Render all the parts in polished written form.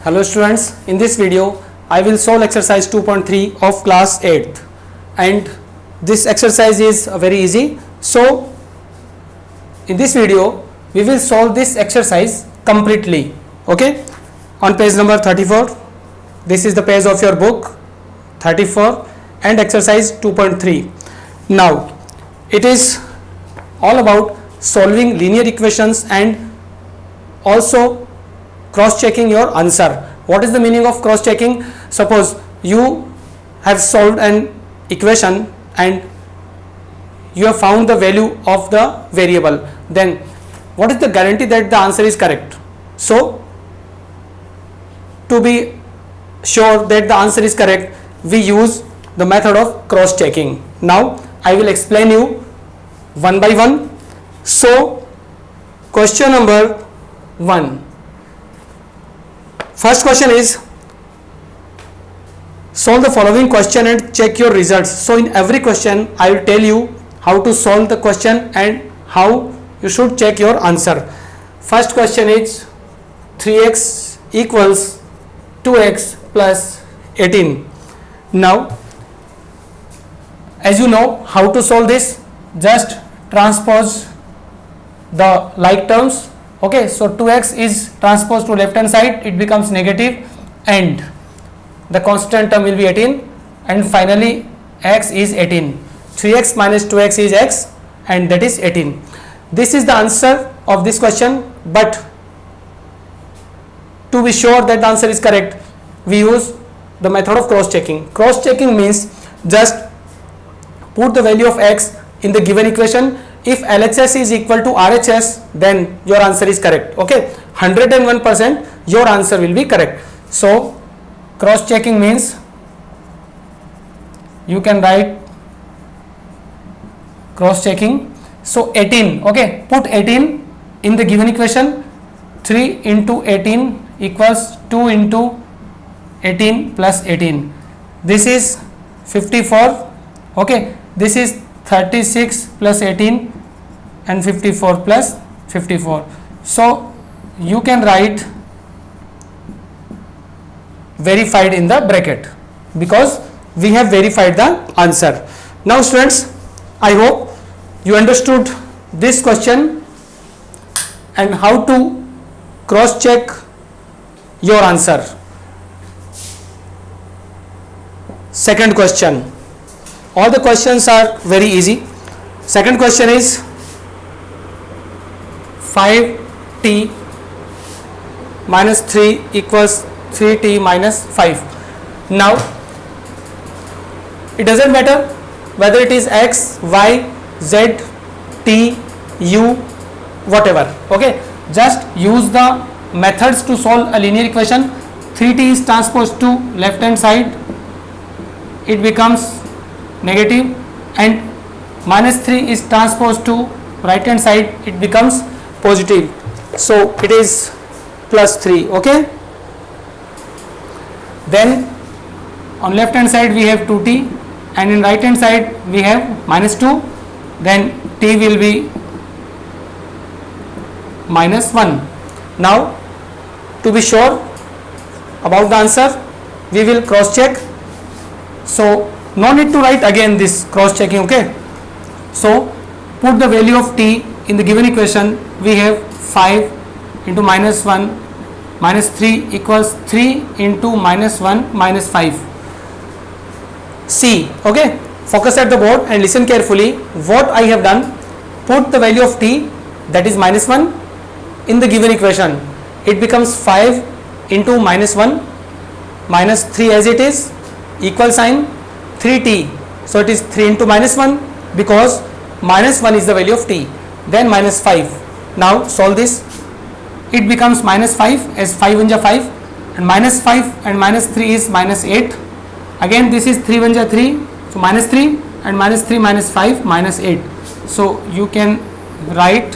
Hello students, in this video I will solve exercise 2.3 of class 8th and this exercise is very easy. So in this video we will solve this exercise completely. Okay, on page number 34, this is the page of your book 34 and exercise 2.3. Now it is all about solving linear equations and also cross checking your answer. What is the meaning of cross checking? Suppose you have solved an equation and you have found the value of the variable, then what is the guarantee that the answer is correct? So to be sure that the answer is correct, we use the method of cross checking. Now I will explain you one by one. So question number 1. First question is, solve the following question and check your results. So in every question I will tell you how to solve the question and how you should check your answer. First question is 3x equals 2x plus 18. Now as you know how to solve this, just transpose the like terms. Okay, so 2x is transposed to left hand side, it becomes negative and the constant term will be 18 and finally x is 18. 3x minus 2x is x and that is 18. This is the answer of this question, but to be sure that the answer is correct, we use the method of cross checking. Cross checking means just put the value of x in the given equation. If LHS is equal to RHS, then your answer is correct. Okay, 101% your answer will be correct. So cross checking means you can write cross checking. So 18, okay, put 18 in the given equation. 3 into 18 equals 2 into 18 plus 18. This is 54. Okay, this is 36 plus 18 and 54 plus 54. So you can write verified in the bracket because we have verified the answer. Now students, I hope you understood this question and how to cross check your answer. Second question. All the questions are very easy. Second question is 5t minus 3 equals 3t minus 5. Now it doesn't matter whether it is x, y, z, t, u, whatever. Okay, just use the methods to solve a linear equation. 3t is transposed to left hand side, it becomes negative, and minus 3 is transposed to right hand side, it becomes positive. So it is plus 3. Okay, then on left hand side we have 2t and in right hand side we have minus 2, then t will be minus 1. Now to be sure about the answer, we will cross check. So no need to write again this cross checking. Okay, so put the value of t in the given equation. We have 5 into minus 1 minus 3 equals 3 into minus 1 minus 5. See, okay, focus at the board and listen carefully. What I have done, put the value of t, that is minus 1, in the given equation. It becomes 5 into minus 1 minus 3 as it is, equal sign 3t. So it is 3 into minus 1 because minus 1 is the value of t, then minus 5. Now solve this. It becomes minus 5 as 5 1 5 and minus 5 and minus 3 is minus 8. Again this is 3 1 3, so minus 3 and minus 3 minus 5 minus 8. So you can write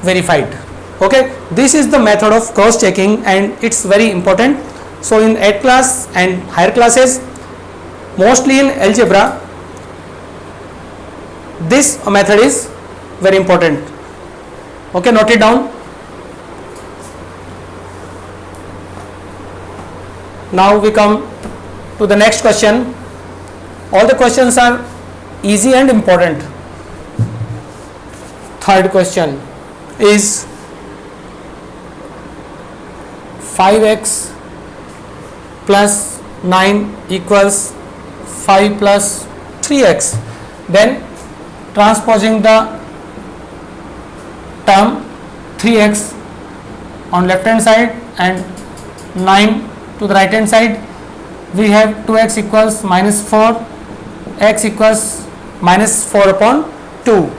verified. Okay, this is the method of cross checking and it's very important. So in 8th class and higher classes, mostly in algebra, this method is very important. Okay, note it down. Now we come to the next question. All the questions are easy and important. Third question is 5x plus 9 equals 5 plus 3x. Then transposing the term 3x on left hand side and 9 to the right hand side, we have 2x equals minus 4, x equals minus 4 upon 2.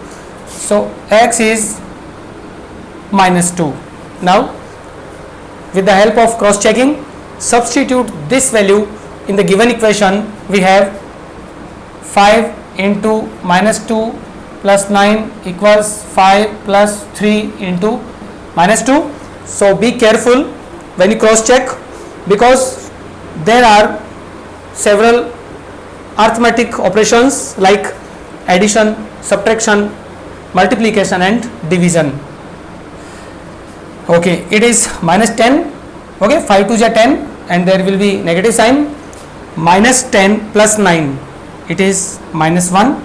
So x is minus 2. Now with the help of cross checking, substitute this value in the given equation. We have 5 into minus 2 plus 9 equals 5 plus 3 into minus 2. So be careful when you cross check, because there are several arithmetic operations like addition, subtraction, multiplication and division. Okay, it is minus 10. Okay, 5 to 10 and there will be negative sign. Minus 10 plus 9, it is minus 1.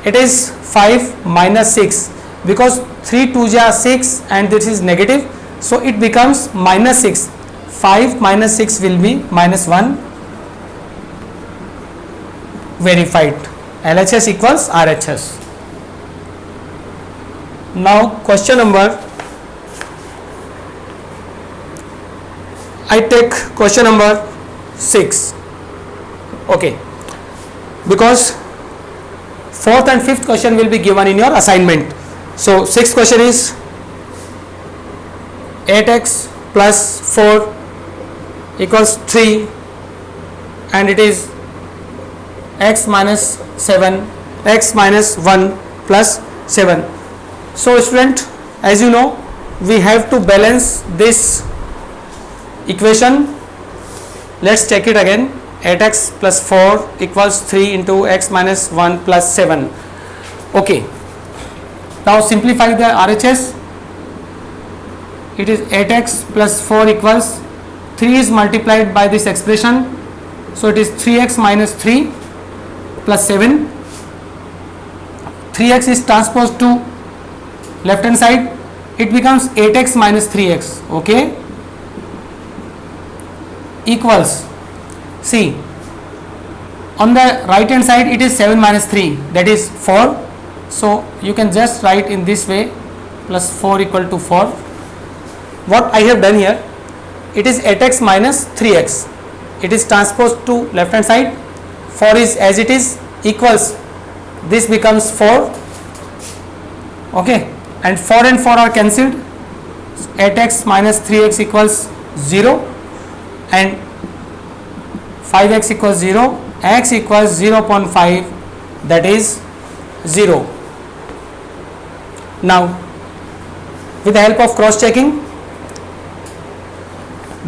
It is 5 minus 6, because 3 to 6 and this is negative, so it becomes minus 6. 5 minus 6 will be minus 1. Verified. LHS equals RHS. Now question number, I take question number 6. Okay, because fourth and fifth question will be given in your assignment. So sixth question is 8x plus 4 equals 3 and it is x minus 7, x minus 1 plus 7. So student, as you know, we have to balance this equation. Let's check it again. 8x plus 4 equals 3 into x minus 1 plus 7. Okay, now simplify the RHS. It is 8x plus 4 equals 3 is multiplied by this expression, so it is 3x minus 3 plus 7. 3x is transposed to left hand side, it becomes 8x minus 3x. Okay, equals, see, on the right hand side it is 7 minus 3, that is 4. So you can just write in this way, plus 4 equal to 4. What I have done here, it is 8x minus 3x, it is transposed to left hand side. 4 is as it is, equals, this becomes 4. Okay, and 4 and 4 are cancelled. 8x minus 3x equals 0 and 5x equals 0, x equals 0 upon 5, that is 0. Now with the help of cross checking,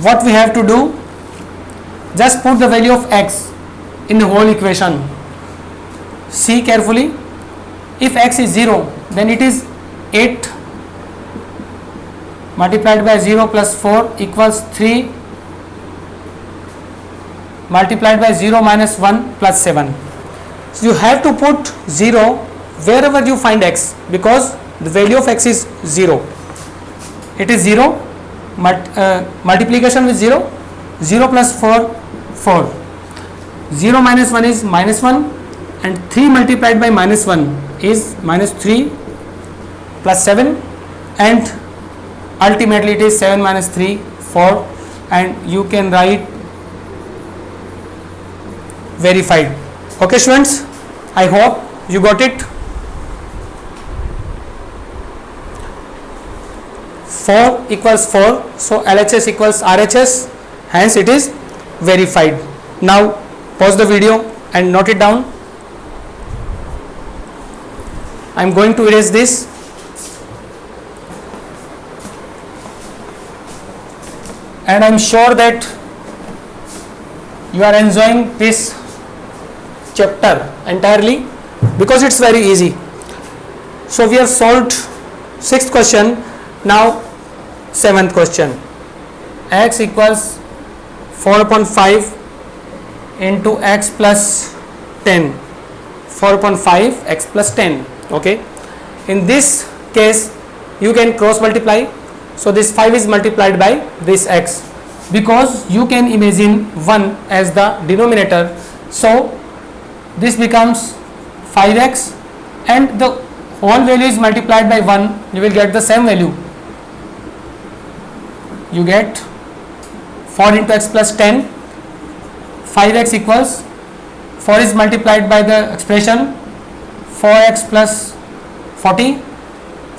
what we have to do, just put the value of x in the whole equation. See carefully, if x is 0, then it is 8 multiplied by 0 plus 4 equals 3 multiplied by 0 minus 1 plus 7. So you have to put 0 wherever you find x, because the value of x is 0. It is 0, multiplication with 0, 0 plus 4, 4. 0 minus 1 is minus 1 and 3 multiplied by minus 1 is minus 3 plus 7, and ultimately it is 7 minus 3, 4, and you can write verified. Okay students, I hope you got it. 4 equals 4, so LHS equals RHS, hence it is verified. Now pause the video and note it down. I am going to erase this. And I am sure that you are enjoying this chapter entirely, because it's very easy. So we have solved 6th question. Now 7th question. X equals 4/5 into x plus 10, 4/5 x plus 10. Okay, in this case you can cross multiply, so this 5 is multiplied by this x, because you can imagine 1 as the denominator, so this becomes 5x and the whole value is multiplied by 1, you will get the same value. You get 4 into x plus 10, 5x equals 4 is multiplied by the expression 4x plus 40,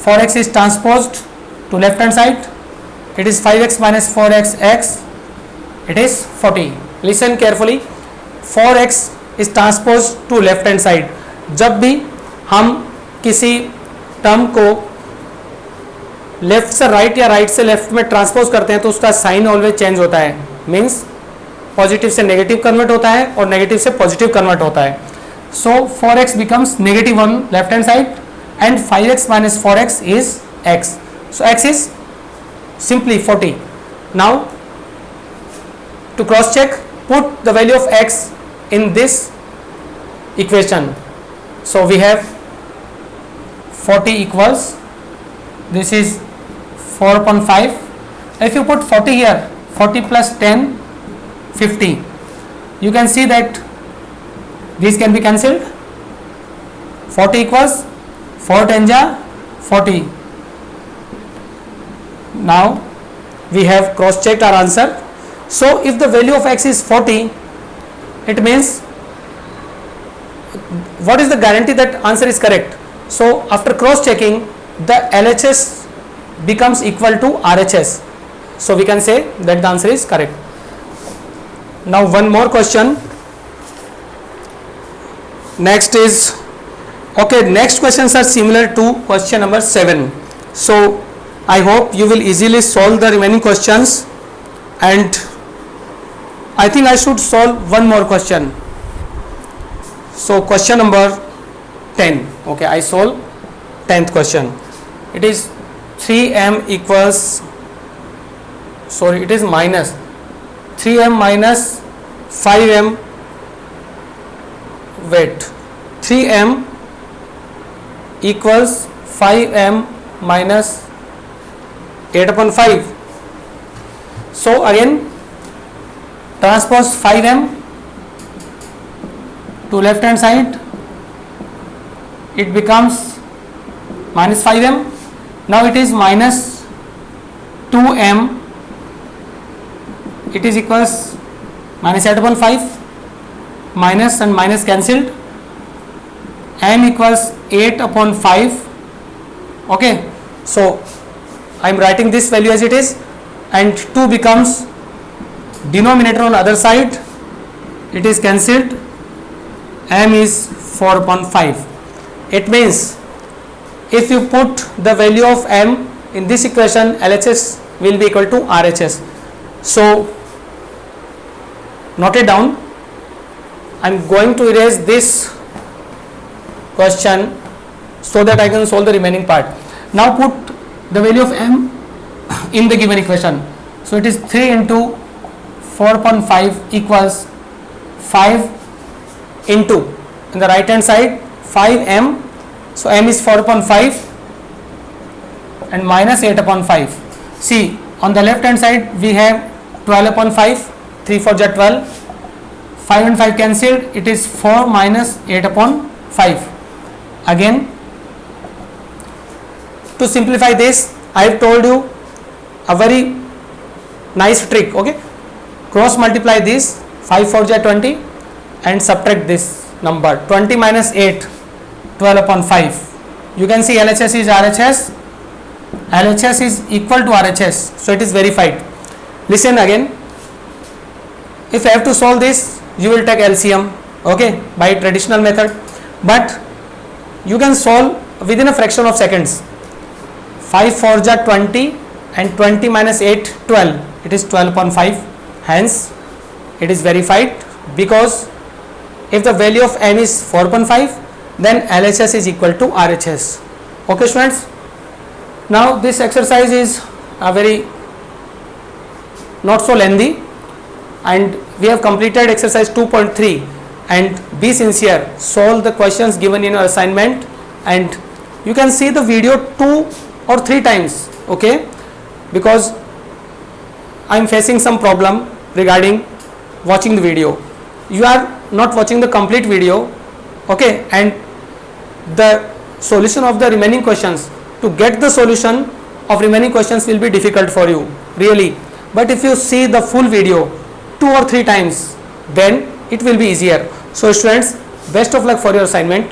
4x is transposed to left hand side, it is 5x minus 4x x, it is 40. Listen carefully, 4x is transposed to left hand side. जब भी हम किसी term को left से right या right से left में transpose करते हैं तो उसका साइन ऑलवेज चेंज होता है, मीन्स पॉजिटिव से नेगेटिव कन्वर्ट होता है और नेगेटिव से पॉजिटिव कन्वर्ट होता है. सो 4x becomes negative on left hand side and 5x minus 4x is x. So x is simply 40. Now to cross check, put the value of x in this equation. So we have 40 equals, this is 4/5. If you put 40 here, 40 plus 10, 50. You can see that these can be cancelled. 40 equals 4 10 ja 40. Now we have cross checked our answer. So if the value of x is 40, it means, what is the guarantee that answer is correct? So after cross checking, the LHS becomes equal to RHS, so we can say that the answer is correct. Now one more question. Next is, okay, next questions are similar to question number 7, so I hope you will easily solve the remaining questions, and I think I should solve one more question. So question number 10. Okay, I solve 10th question. It is 3m equals, sorry, it is minus 3m minus 5m, wait, 3m equals 5m minus 8/5. So again transpose 5m to left hand side, it becomes minus 5m. Now it is minus 2m, it is equals minus 8/5, minus and minus cancelled, m equals 8/5. Okay, so I am writing this value as it is, and 2 becomes denominator on other side, it is cancelled, m is 4/5. It means if you put the value of m in this equation, LHS will be equal to RHS. So note it down. I am going to erase this question so that I can solve the remaining part. Now put the value of m in the given equation. So it is 3 into 4/5 equals 5 into, in the right hand side, 5m, so m is 4/5 and minus 8/5. See, on the left hand side we have 12/5, 3 4 ja 12, 5 and 5 cancelled, it is 4 minus 8/5. Again, to simplify this, I have told you a very nice trick. Okay, cross multiply this, 5 4 ja 20 and subtract this number, 20 minus 8, 12/5. You can see LHS is RHS, LHS is equal to RHS, so it is verified. Listen again, if I have to solve this, you will take LCM, okay, by traditional method, but you can solve within a fraction of seconds. 5 4 ja 20 and 20 minus 8 12, it is 12/5. Hence it is verified, because if the value of m is 4/5, then LHS is equal to RHS. Okay students, now this exercise is a very not so lengthy, and we have completed exercise 2.3, and be sincere, solve the questions given in your assignment, and you can see the video 2 or 3 times, okay, because I am facing some problem regarding watching the video. You are not watching the complete video, okay, and the solution of the remaining questions, to get the solution of remaining questions will be difficult for you, really. But if you see the full video 2 or 3 times, then it will be easier. So students, best of luck for your assignment.